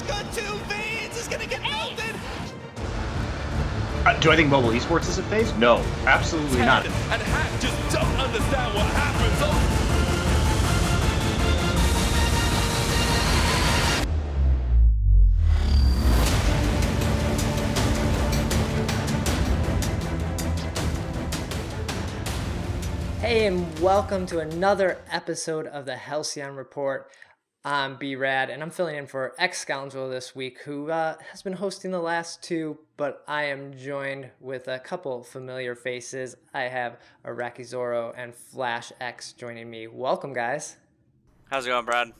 Got 2 Veins is gonna get melted. Do I think mobile esports is a phase? No, absolutely not. And Hack just don't understand what happens. Hey, and welcome to another episode of the Halcyon Report. I'm beerad, and I'm filling in for X-Scoundrel this week, who has been hosting the last two, but I am joined with a couple familiar faces. I have IraqiZorro and FlashX joining me. Welcome, guys. How's it going, Brad?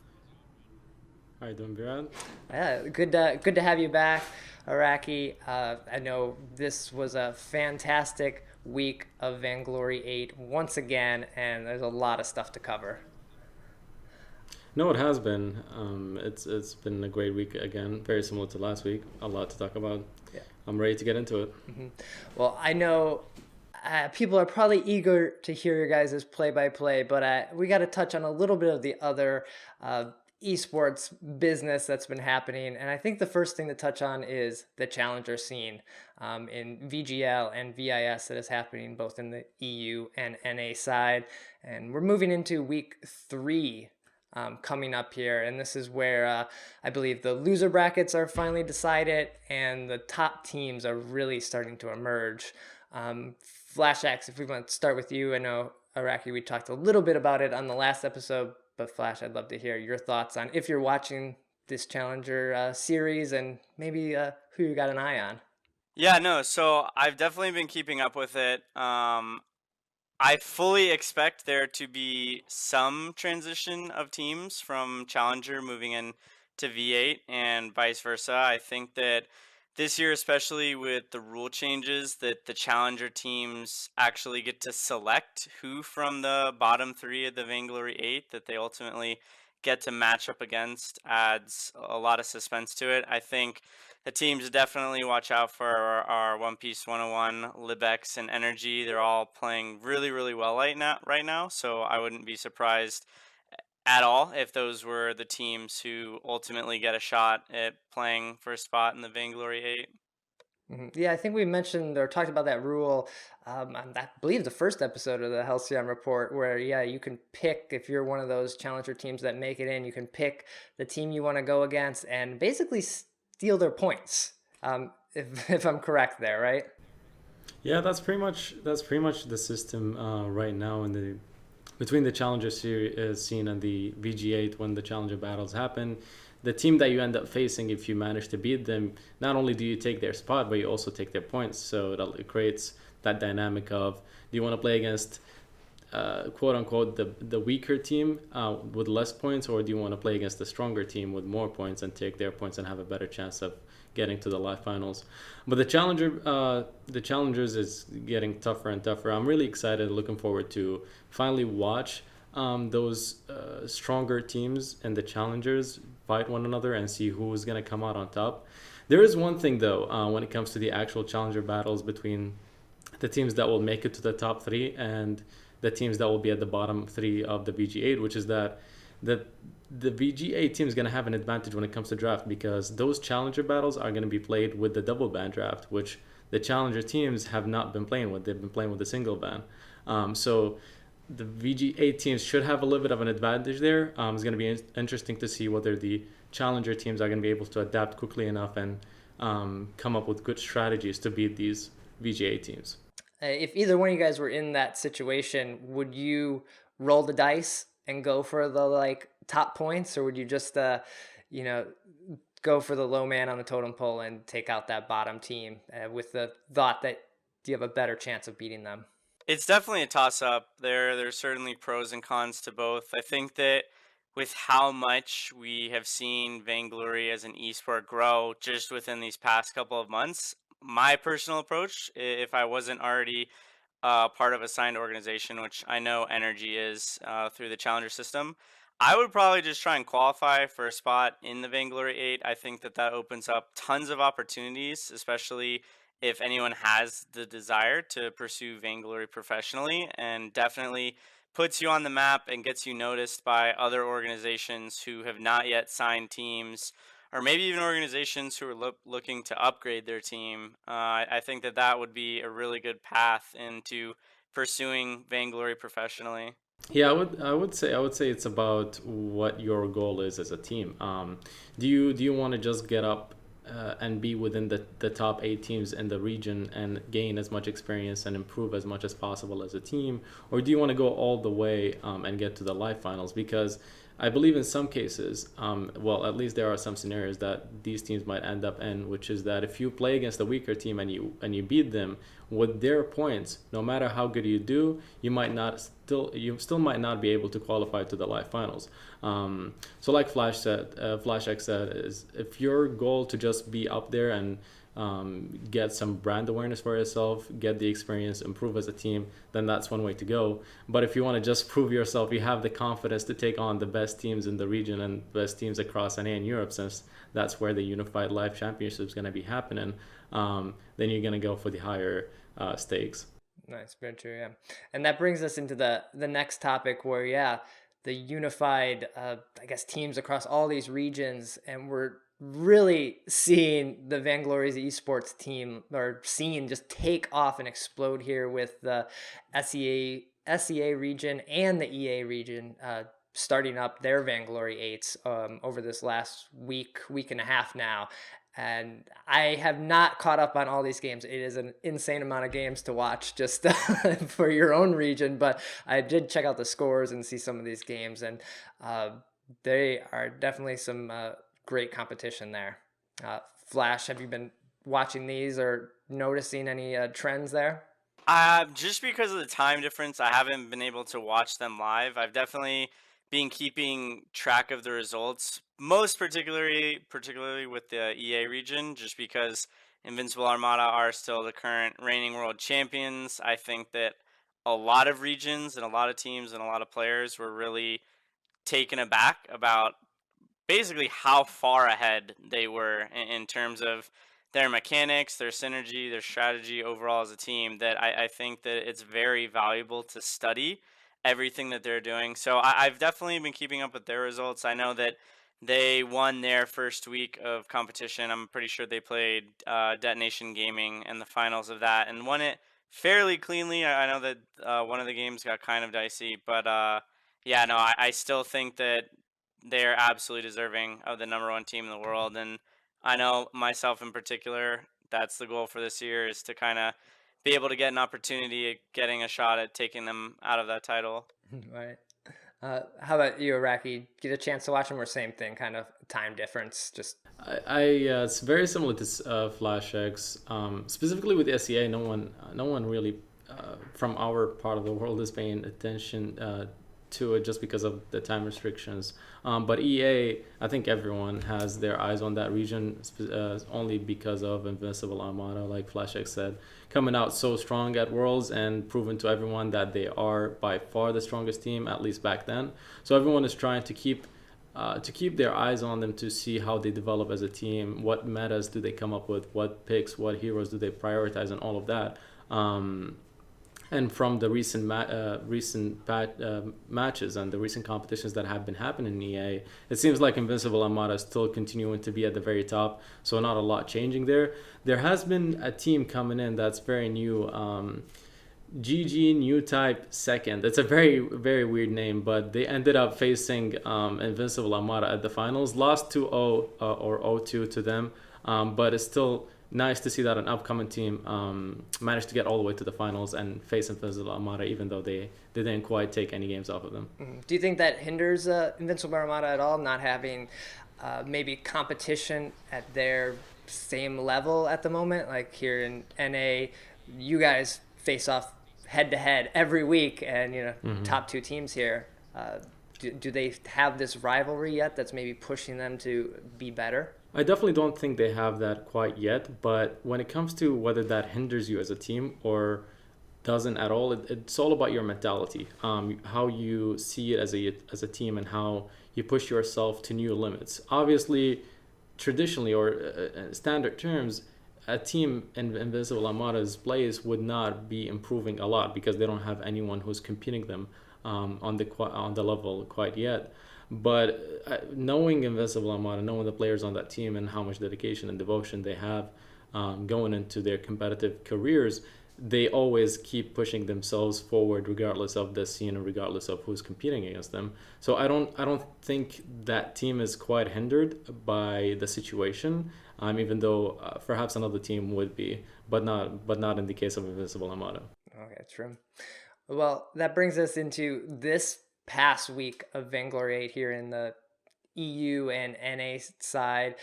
How you doing, beerad? Yeah, good to have you back, Iraqi. I know this was a fantastic week of Vainglory8 once again, and there's a lot of stuff to cover. No, it has been. It's been a great week again, very similar to last week. A lot to talk about. Yeah. I'm ready to get into it. Mm-hmm. Well, I know people are probably eager to hear your guys' play-by-play, but we got to touch on a little bit of the other esports business that's been happening. And I think the first thing to touch on is the challenger scene in VGL and VIS that is happening both in the EU and NA side. And we're moving into week 3 coming up here. And this is where I believe the loser brackets are finally decided and the top teams are really starting to emerge. FlashX, if we want to start with you, I know, Iraqi, we talked a little bit about it on the last episode, but Flash, I'd love to hear your thoughts on if you're watching this Challenger series and maybe who you got an eye on. Yeah, no, so I've definitely been keeping up with it. I fully expect there to be some transition of teams from Challenger moving in to V8 and vice versa. I think that this year, especially with the rule changes, that the Challenger teams actually get to select who from the bottom 3 of the Vainglory8 that they ultimately get to match up against adds a lot of suspense to it. I think the teams definitely watch out for our One Piece 101, Libex, and Energy. They're all playing really, really well right now, so I wouldn't be surprised at all if those were the teams who ultimately get a shot at playing for a spot in the Vainglory8. Mm-hmm. Yeah, I think we mentioned or talked about that rule, I believe the first episode of the Halcyon Report, where, yeah, you can pick, if you're one of those challenger teams that make it in, you can pick the team you want to go against and basically steal their points, if I'm correct there, right? Yeah, that's pretty much the system right now in the between the Challenger series scene and the VG8 when the Challenger battles happen. The team that you end up facing, if you manage to beat them, not only do you take their spot, but you also take their points. So it creates that dynamic of, do you want to play against quote unquote the weaker team with less points, or do you want to play against the stronger team with more points and take their points and have a better chance of getting to the live finals? But the challengers is getting tougher and tougher. I'm really excited, looking forward to finally watch those stronger teams and the challengers fight one another and see who's going to come out on top. There is one thing though, when it comes to the actual challenger battles between the teams that will make it to the top 3 and the teams that will be at the bottom 3 of the VG8, which is that the VG8 team is going to have an advantage when it comes to draft, because those challenger battles are going to be played with the double ban draft, which the challenger teams have not been playing with. They've been playing with the single ban. So the VG8 teams should have a little bit of an advantage there. It's going to be interesting to see whether the challenger teams are going to be able to adapt quickly enough and come up with good strategies to beat these VG8 teams. If either one of you guys were in that situation, would you roll the dice and go for the top points, or would you just go for the low man on the totem pole and take out that bottom team with the thought that you have a better chance of beating them? It's definitely a toss-up. There's certainly pros and cons to both. I think that with how much we have seen Vainglory as an esport grow just within these past couple of months, my personal approach, if I wasn't already part of a signed organization, which I know Energy is through the Challenger system, I would probably just try and qualify for a spot in the Vainglory8. I think that opens up tons of opportunities, especially if anyone has the desire to pursue Vainglory professionally, and definitely puts you on the map and gets you noticed by other organizations who have not yet signed teams or maybe even organizations who are looking to upgrade their team. I think that that would be a really good path into pursuing Vainglory professionally. Yeah, I would say it's about what your goal is as a team. Do you want to just get up and be within the top 8 teams in the region and gain as much experience and improve as much as possible as a team, or do you want to go all the way and get to the live finals? Because I believe in some cases, well, at least there are some scenarios that these teams might end up in, which is that if you play against a weaker team and you beat them with their points, no matter how good you do, you still might not be able to qualify to the live finals. So like FlashX said, is if your goal to just be up there and get some brand awareness for yourself, get the experience, improve as a team, then that's one way to go. But if you want to just prove yourself, you have the confidence to take on the best teams in the region and best teams across NA and Europe, since that's where the Unified Live Championship is going to be happening, then you're going to go for the higher stakes. Nice, very true, yeah. And that brings us into the next topic where, yeah, the unified, I guess, teams across all these regions, and we're really seeing the Vainglory's esports team or scene just take off and explode here with the SEA region and the EA region starting up their Vainglory8s over this last week and a half now. And I have not caught up on all these games. It is an insane amount of games to watch just for your own region, but I did check out the scores and see some of these games, and they are definitely some great competition there. Flash, have you been watching these or noticing any trends there? Just because of the time difference, I haven't been able to watch them live. I've definitely been keeping track of the results, most particularly with the EA region, just because Invincible Armada are still the current reigning world champions. I think that a lot of regions and a lot of teams and a lot of players were really taken aback about basically how far ahead they were in terms of their mechanics, their synergy, their strategy overall as a team, that I think that it's very valuable to study everything that they're doing. So I've definitely been keeping up with their results. I know that they won their first week of competition. I'm pretty sure they played Detonation Gaming in the finals of that and won it fairly cleanly. I know that one of the games got kind of dicey, but yeah, no, I still think that they're absolutely deserving of the #1 team in the world. And I know myself in particular, that's the goal for this year, is to kind of be able to get an opportunity at getting a shot at taking them out of that title. Right. How about you, Iraqi? Get a chance to watch them, or same thing, kind of time difference? Just It's very similar to FlashX. Specifically with SEA, no one really from our part of the world is paying attention to it just because of the time restrictions. But EA, I think everyone has their eyes on that region only because of Invincible Armada, like FlashX said, coming out so strong at Worlds and proving to everyone that they are by far the strongest team, at least back then. So everyone is trying to keep their eyes on them to see how they develop as a team, what metas do they come up with, what picks, what heroes do they prioritize, and all of that. And from the recent matches and the recent competitions that have been happening in EA, it seems like Invincible Armada is still continuing to be at the very top, so not a lot changing there. There has been a team coming in that's very new, GG New Type Second. It's a very, very weird name, but they ended up facing Invincible Armada at the finals, lost 2-0 or 0-2 to them, but it's still nice to see that an upcoming team managed to get all the way to the finals and face Invincible Armada, even though they didn't quite take any games off of them. Do you think that hinders Invincible Armada at all, not having maybe competition at their same level at the moment? Like here in NA, you guys face off head-to-head every week, and top 2 teams here. Do they have this rivalry yet that's maybe pushing them to be better? I definitely don't think they have that quite yet, but when it comes to whether that hinders you as a team or doesn't at all, it's all about your mentality, how you see it as a team and how you push yourself to new limits. Obviously, traditionally or standard terms, a team in Invincible Armada's place would not be improving a lot because they don't have anyone who's competing them on the level quite yet. But knowing Invisible Armada, knowing the players on that team and how much dedication and devotion they have going into their competitive careers, they always keep pushing themselves forward regardless of the scene and regardless of who's competing against them. So I don't think that team is quite hindered by the situation, even though perhaps another team would be, but not in the case of Invincible Armada. Okay, true. Well, that brings us into this past week of Vainglory8 here in the EU and NA side.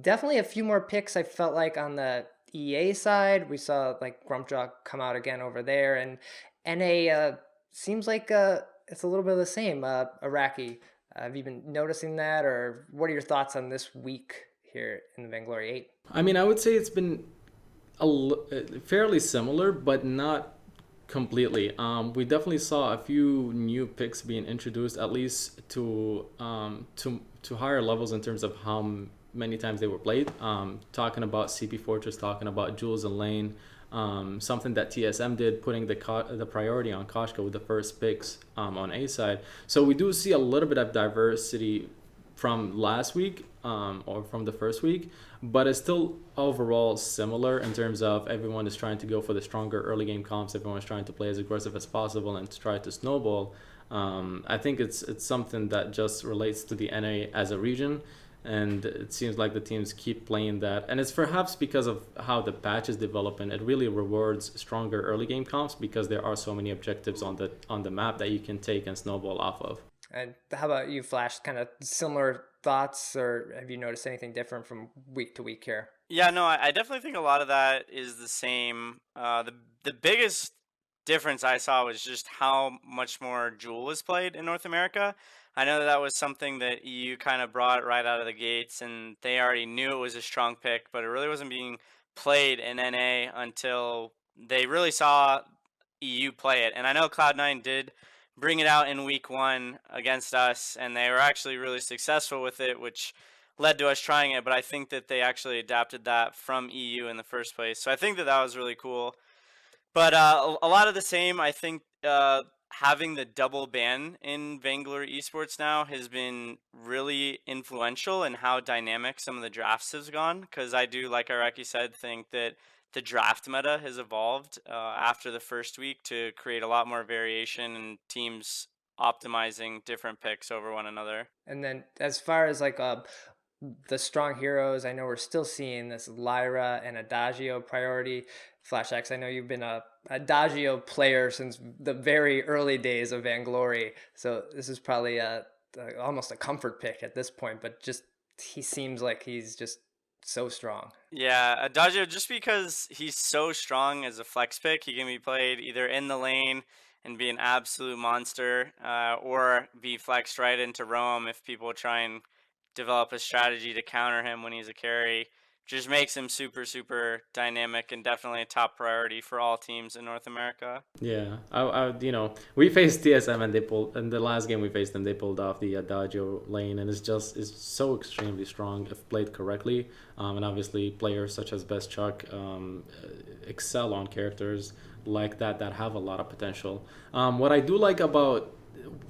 Definitely a few more picks I felt like on the EA side. We saw like Grumpjaw come out again over there, and NA seems like it's a little bit of the same. Iraqi, have you been noticing that, or what are your thoughts on this week here in the Vainglory8? I mean, I would say it's been fairly similar, but not completely. We definitely saw a few new picks being introduced, at least to higher levels in terms of how many times they were played. Talking about CP Fortress, talking about Jules and Lane, something that TSM did, putting the priority on Koshka with the first picks on A side. So we do see a little bit of diversity from last week or from the first week, but it's still overall similar in terms of everyone is trying to go for the stronger early game comps. Everyone's trying to play as aggressive as possible and to try to snowball. I think it's something that just relates to the NA as a region, and it seems like the teams keep playing that. And it's perhaps because of how the patch is developing. It really rewards stronger early game comps because there are so many objectives on the map that you can take and snowball off of. And how about you, Flash? Kind of similar thoughts, or have you noticed anything different from week to week here? Yeah, no, I definitely think a lot of that is the same. The biggest difference I saw was just how much more Jewel is played in North America. I know that was something that EU kind of brought right out of the gates, and they already knew it was a strong pick, but it really wasn't being played in NA until they really saw EU play it. And I know Cloud9 did bring it out in week 1 against us, and they were actually really successful with it, which led to us trying it. But I think that they actually adapted that from EU in the first place, so I think that was really cool. But a lot of the same. I think having the double ban in Vainglory esports now has been really influential in how dynamic some of the drafts has gone, because I do, like Iraqi said, think that the draft meta has evolved after the first week to create a lot more variation and teams optimizing different picks over one another. And then as far as like the strong heroes, I know we're still seeing this Lyra and Adagio priority. FlashX, I know you've been a Adagio player since the very early days of Vainglory, so this is probably almost a comfort pick at this point, but just he seems like he's just so strong. Yeah, Adagio, just because he's so strong as a flex pick, he can be played either in the lane and be an absolute monster, or be flexed right into roam if people try and develop a strategy to counter him when he's a carry. Just makes him super, super dynamic and definitely a top priority for all teams in North America. Yeah, we faced TSM and they pulled, in the last game we faced them, they pulled off the Adagio lane, and it's so extremely strong if played correctly. And obviously players such as Best Chuck excel on characters like that have a lot of potential. What I do like about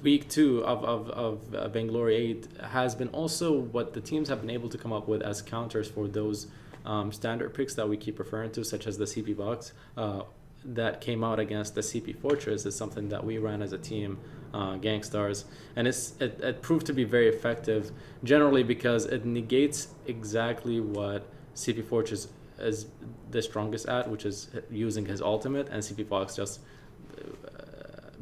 week 2 of Vainglory8 has been also what the teams have been able to come up with as counters for those standard picks that we keep referring to, such as the CP box that came out against the CP Fortress. Is something that we ran as a team, GankStars, and it proved to be very effective generally because it negates exactly what CP Fortress is the strongest at, which is using his ultimate, and CP Fox just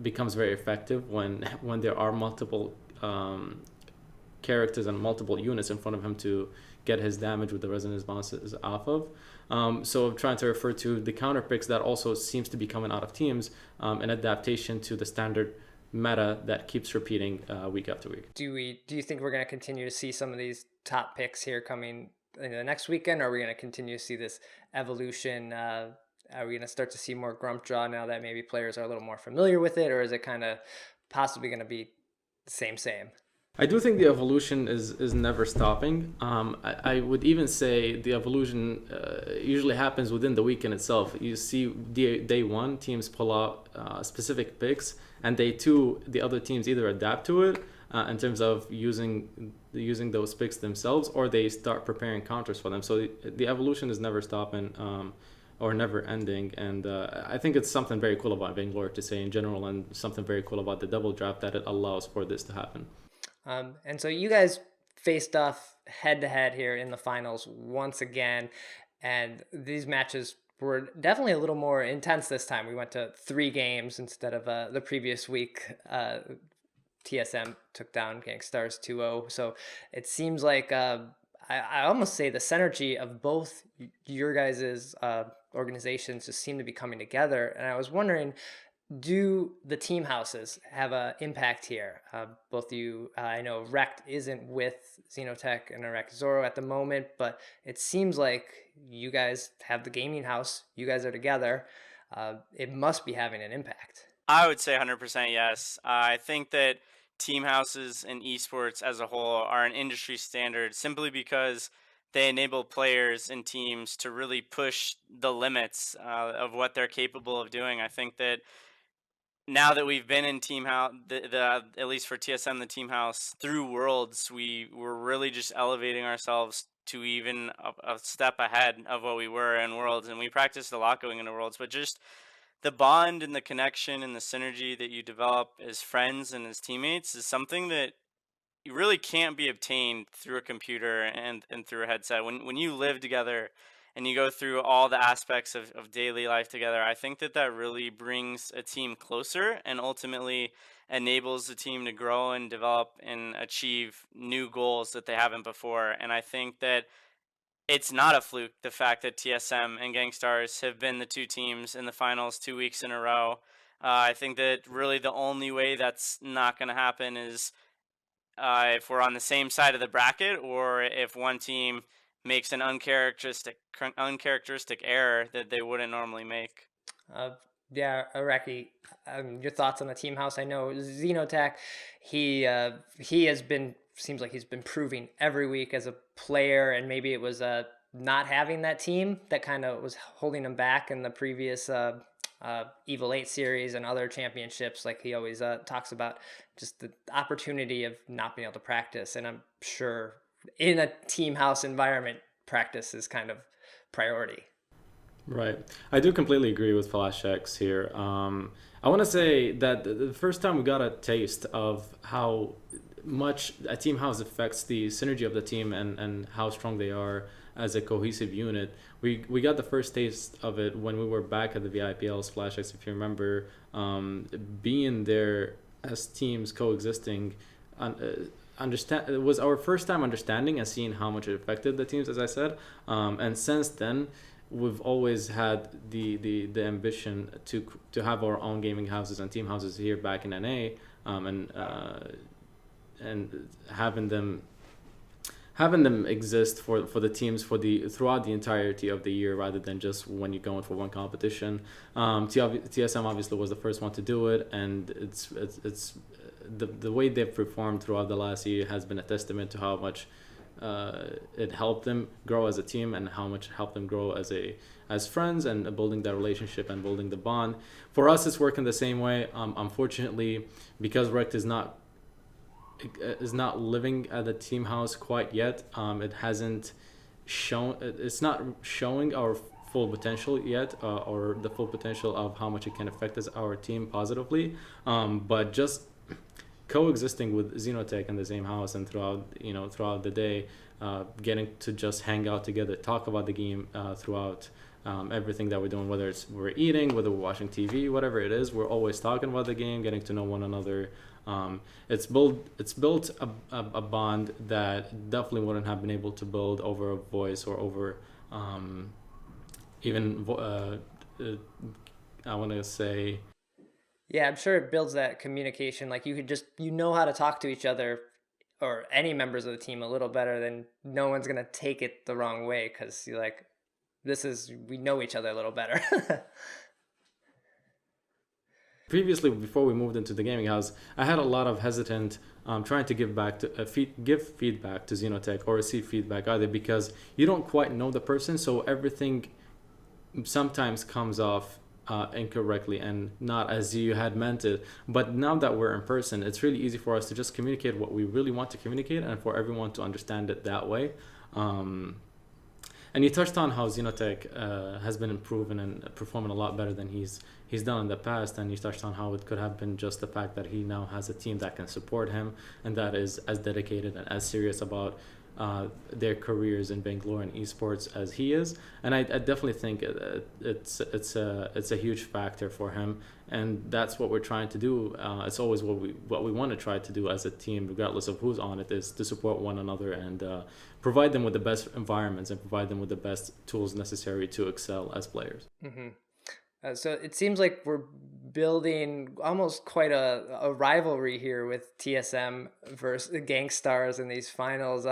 becomes very effective when there are multiple characters and multiple units in front of him to get his damage with the resonance bounces off of. So I'm trying to refer to the counter picks that also seems to be coming out of teams, an adaptation to the standard meta that keeps repeating week after week. Do you think we're going to continue to see some of these top picks here coming in the next weekend, or are we going to continue to see this evolution? Are we going to start to see more Grumpjaw now that maybe players are a little more familiar with it, or is it kind of possibly going to be the same? I do think the evolution is never stopping. I would even say the evolution usually happens within the weekend itself. You see day 1, teams pull out specific picks and the other teams either adapt to it in terms of using those picks themselves, or they start preparing counters for them. So the evolution is never stopping or never ending, and I think it's something very cool about Vainglory to say in general, and something very cool about the double draft that it allows for this to happen. And so you guys faced off head to head here in the finals once again, and these matches were definitely a little more intense this time. We went to 3 games instead of the previous week. TSM took down GankStars 2-0. So it seems like I almost say the synergy of both your guys' organizations just seem to be coming together. And I was wondering, do the team houses have an impact here? Both of you, I know Rekt isn't with Xenotech and IraqiZorro at the moment, but it seems like you guys have the gaming house. You guys are together. It must be having an impact. I would say 100% yes. I think that team houses and esports as a whole are an industry standard simply because they enable players and teams to really push the limits of what they're capable of doing. I think that now that we've been in team house, at least for TSM, the team house through Worlds, we were really just elevating ourselves to even a step ahead of what we were in Worlds, and we practiced a lot going into Worlds. But just the bond and the connection and the synergy that you develop as friends and as teammates is something that you really can't be obtained through a computer and through a headset. When you live together and you go through all the aspects of daily life together, I think that really brings a team closer and ultimately enables the team to grow and develop and achieve new goals that they haven't before. And I think that it's not a fluke, the fact that TSM and GankStars have been the 2 teams in the finals 2 weeks in a row. I think that really the only way that's not going to happen is if we're on the same side of the bracket, or if one team makes an uncharacteristic error that they wouldn't normally make. Yeah, Iraqi, your thoughts on the team house? I know Xenotech, he has been, seems like he's been proving every week as a player, and maybe it was not having that team that kind of was holding him back in the previous Evil 8 series and other championships. Like he always talks about just the opportunity of not being able to practice, and I'm sure in a team house environment, practice is kind of priority. Right. I do completely agree with FlashX here. I want to say that the first time we got a taste of how much a team house affects the synergy of the team and how strong they are as a cohesive unit, we got the first taste of it when we were back at the VIPLs, FlashX, if you remember, being there as teams coexisting. It was our first time understanding and seeing how much it affected the teams, as I said, and since then we've always had the ambition to have our own gaming houses and team houses here back in NA, and having them exist for the teams throughout the entirety of the year, rather than just when you're going for one competition. TSM obviously was the first one to do it, and it's the way they've performed throughout the last year has been a testament to how much it helped them grow as a team, and how much it helped them grow as friends, and building that relationship and building the bond. For us, it's working the same way. Unfortunately, because Rekt is not living at the team house quite yet, it's not showing our full potential yet, or the full potential of how much it can affect our team positively. But just coexisting with Xenotech in the same house, and throughout the day, getting to just hang out together, talk about the game throughout everything that we're doing, whether we're eating, whether we're watching TV, whatever it is, we're always talking about the game, getting to know one another. It's built a bond that definitely wouldn't have been able to build over a voice, or over I want to say. Yeah, I'm sure it builds that communication. Like you know how to talk to each other, or any members of the team, a little better, than no one's gonna take it the wrong way, because you're like, we know each other a little better. Previously, before we moved into the gaming house, I had a lot of hesitant trying to give feedback to Xenotech, or receive feedback, either because you don't quite know the person, so everything sometimes comes off incorrectly and not as you had meant it. But now that we're in person, it's really easy for us to just communicate what we really want to communicate and for everyone to understand it that way. And you touched on how Xenotech has been improving and performing a lot better than he's done in the past. And you touched on how it could have been just the fact that he now has a team that can support him and that is as dedicated and as serious about their careers in Vainglory and esports as he is. And I definitely think it's a huge factor for him, and that's what we're trying to do. It's always what we want to try to do as a team, regardless of who's on it, is to support one another and provide them with the best environments and provide them with the best tools necessary to excel as players. Mm-hmm. So it seems like we're building almost quite a rivalry here with TSM versus the GankStars in these finals.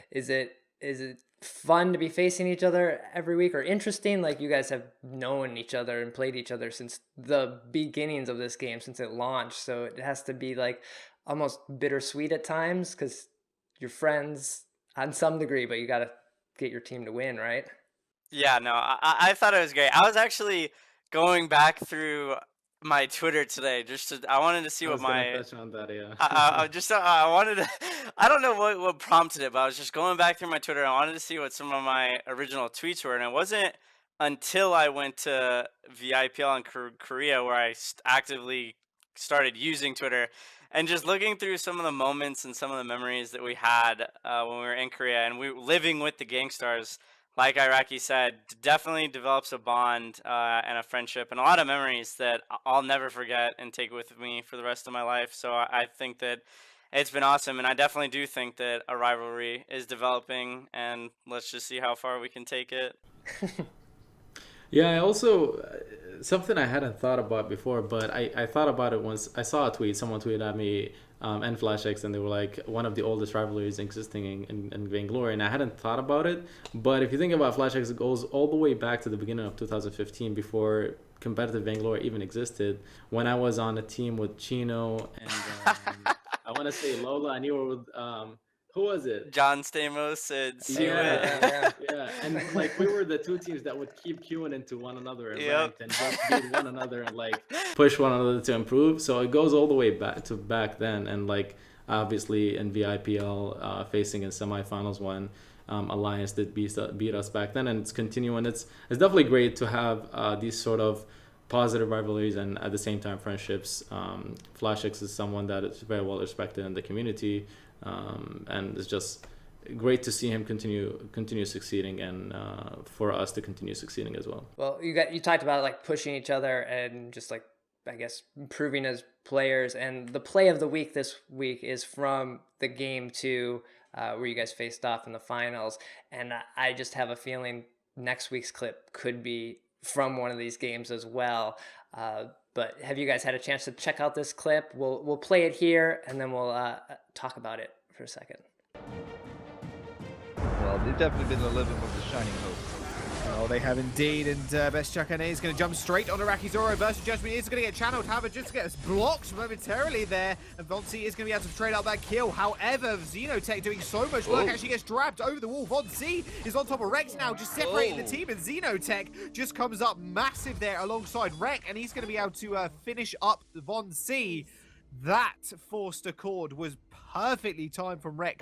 Is it fun to be facing each other every week, or interesting? Like, you guys have known each other and played each other since the beginnings of this game, since it launched. So it has to be like almost bittersweet at times because you're friends on some degree, but you got to get your team to win, right? Yeah, no, I thought it was great. I was actually going back through my Twitter today I wanted to see I what was gonna my touch on that, yeah. I wanted to I don't know what prompted it, but I was just going back through my Twitter and I wanted to see what some of my original tweets were, and it wasn't until I went to VIPL in Korea where I actively started using Twitter and just looking through some of the moments and some of the memories that we had when we were in Korea and we were living with the GankStars. Like Iraqi said, definitely develops a bond and a friendship and a lot of memories that I'll never forget and take with me for the rest of my life. So I think that it's been awesome, and I definitely do think that a rivalry is developing, and let's just see how far we can take it. Yeah, I also something I hadn't thought about before, but I thought about it once. I saw a tweet, someone tweeted at me and FlashX, and they were like, one of the oldest rivalries existing in Vainglory, and I hadn't thought about it. But if you think about FlashX, it goes all the way back to the beginning of 2015, before competitive Vainglory even existed, when I was on a team with Chino and I want to say Lola, and you were with who was it? John Stamos and Yeah. And like we were the two teams that would keep queuing into one another and ranked and just beat one another and like push one another to improve. So it goes all the way back then, and like obviously in VIPL facing in semifinals when Alliance did beat us back then, and it's continuing. It's definitely great to have these sort of positive rivalries and at the same time friendships. FlashX is someone that is very well respected in the community. And it's just great to see him continue succeeding, and for us to continue succeeding as well. Well, you talked about like pushing each other and just like, I guess, improving as players. And the play of the week this week is from the game 2 where you guys faced off in the finals. And I just have a feeling next week's clip could be from one of these games as well. But have you guys had a chance to check out this clip? We'll play it here, and then we'll talk about it for a second. Well, they've definitely been living with the shining hope. Oh, they have indeed, and Best Chakane is going to jump straight on IraqiZorro versus Judgment. Is going to get channeled, however, just gets blocked momentarily there, and Vonsi is going to be able to trade out that kill. However, Xenotech doing so much work, actually gets dragged over the wall. Vonsi is on top of Rex now, just separating the team, and Xenotech just comes up massive there alongside Rek, and he's going to be able to finish up Vonsi. That forced accord was perfectly timed from Rek.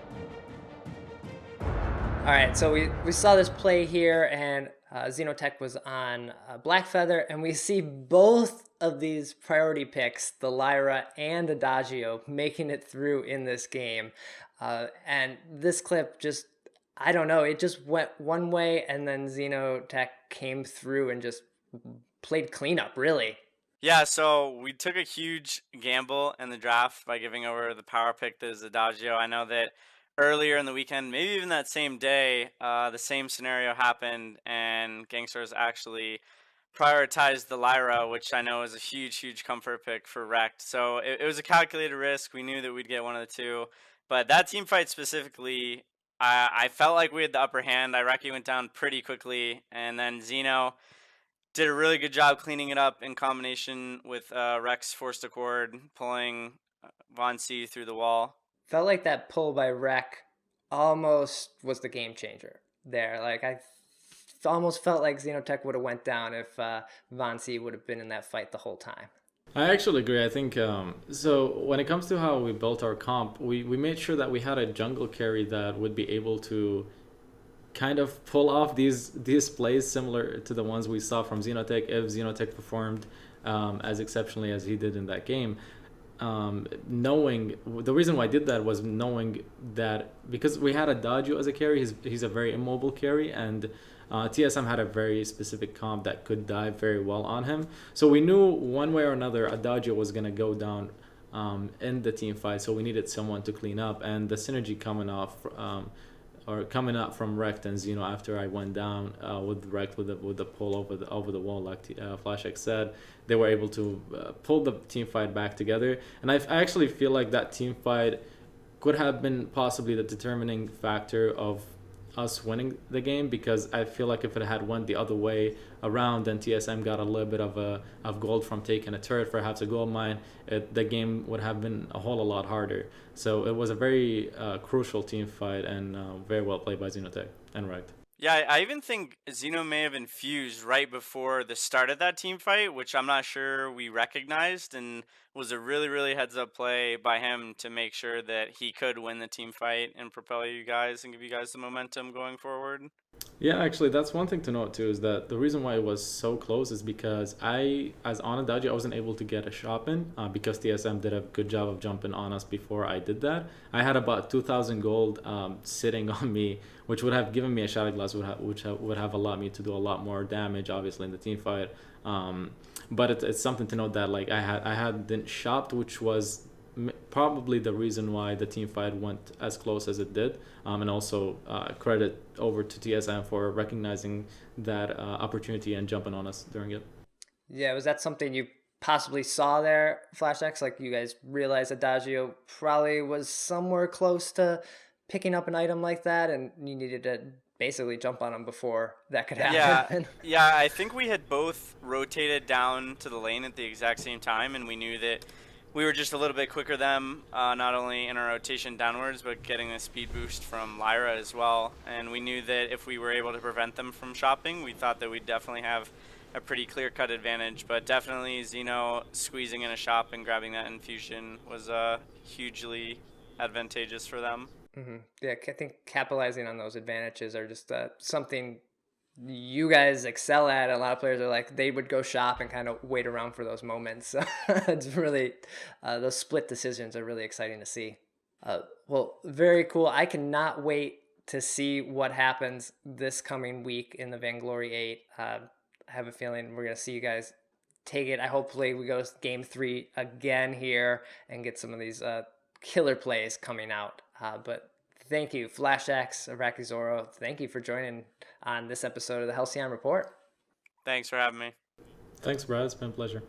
All right, so we saw this play here, and Xenotech was on Black Feather, and we see both of these priority picks, the Lyra and Adagio, making it through in this game. And this clip just, I don't know, it just went one way, and then Xenotech came through and just played cleanup, really. Yeah, so we took a huge gamble in the draft by giving over the power pick to Adagio. I know that earlier in the weekend, maybe even that same day, the same scenario happened, and GankStars actually prioritized the Lyra, which I know is a huge comfort pick for Rekt. So it was a calculated risk. We knew that we'd get one of the two. But that team fight specifically, I felt like we had the upper hand. Iraqi went down pretty quickly, and then Xeno did a really good job cleaning it up in combination with Rex forced accord, pulling Vonsi through the wall. Felt like that pull by Rek almost was the game changer there. Like, I almost felt like Xenotech would have went down if Vansi would have been in that fight the whole time. I actually agree. I think so. When it comes to how we built our comp, we made sure that we had a jungle carry that would be able to kind of pull off these plays similar to the ones we saw from Xenotech if Xenotech performed as exceptionally as he did in that game. Knowing the reason why I did that was knowing that because we had Adagio as a carry, he's a very immobile carry, and TSM had a very specific comp that could dive very well on him. So we knew one way or another Adagio was gonna go down in the team fight. So we needed someone to clean up, and the synergy coming up from Rekt and Xeno after I went down with Rekt with the pull over the wall, like FlashX said, they were able to pull the team fight back together. And I actually feel like that team fight could have been possibly the determining factor of us winning the game, because I feel like if it had went the other way around, then TSM got a little bit of gold from taking a turret, perhaps a gold mine, the game would have been a whole lot harder. So it was a very crucial team fight, and very well played by Xenotech and Rekt. Yeah, I even think Xeno may have infused right before the start of that team fight, which I'm not sure we recognized, and was a really, really heads-up play by him to make sure that he could win the team fight and propel you guys and give you guys the momentum going forward. Yeah, actually, that's one thing to note too, is that the reason why it was so close is because as on Adagio, I wasn't able to get a shot in because TSM did a good job of jumping on us before I did that. I had about 2,000 gold sitting on me, which would have given me a shot glass, which would have allowed me to do a lot more damage, obviously, in the team fight. But it's something to note that like I hadn't shopped, which was probably the reason why the team fight went as close as it did, and also credit over to TSM for recognizing that opportunity and jumping on us during it. Yeah, was that something you possibly saw there, FlashX? Like you guys realized Adagio probably was somewhere close to picking up an item like that, and you needed to basically jump on him before that could happen. Yeah, I think we had both rotated down to the lane at the exact same time, and we knew that we were just a little bit quicker than them, not only in our rotation downwards, but getting a speed boost from Lyra as well. And we knew that if we were able to prevent them from shopping, we thought that we'd definitely have a pretty clear-cut advantage. But definitely Xeno squeezing in a shop and grabbing that infusion was hugely advantageous for them. Mm-hmm. Yeah, I think capitalizing on those advantages are just something you guys excel at. A lot of players are like, they would go shop and kind of wait around for those moments. It's really, those split decisions are really exciting to see. Well, very cool. I cannot wait to see what happens this coming week in the Vainglory8. I have a feeling we're going to see you guys take it. Hopefully we go game 3 again here and get some of these killer plays coming out. But thank you, FlashX, IraqiZorro. Thank you for joining on this episode of the Halcyon Report. Thanks for having me. Thanks, Brad. It's been a pleasure.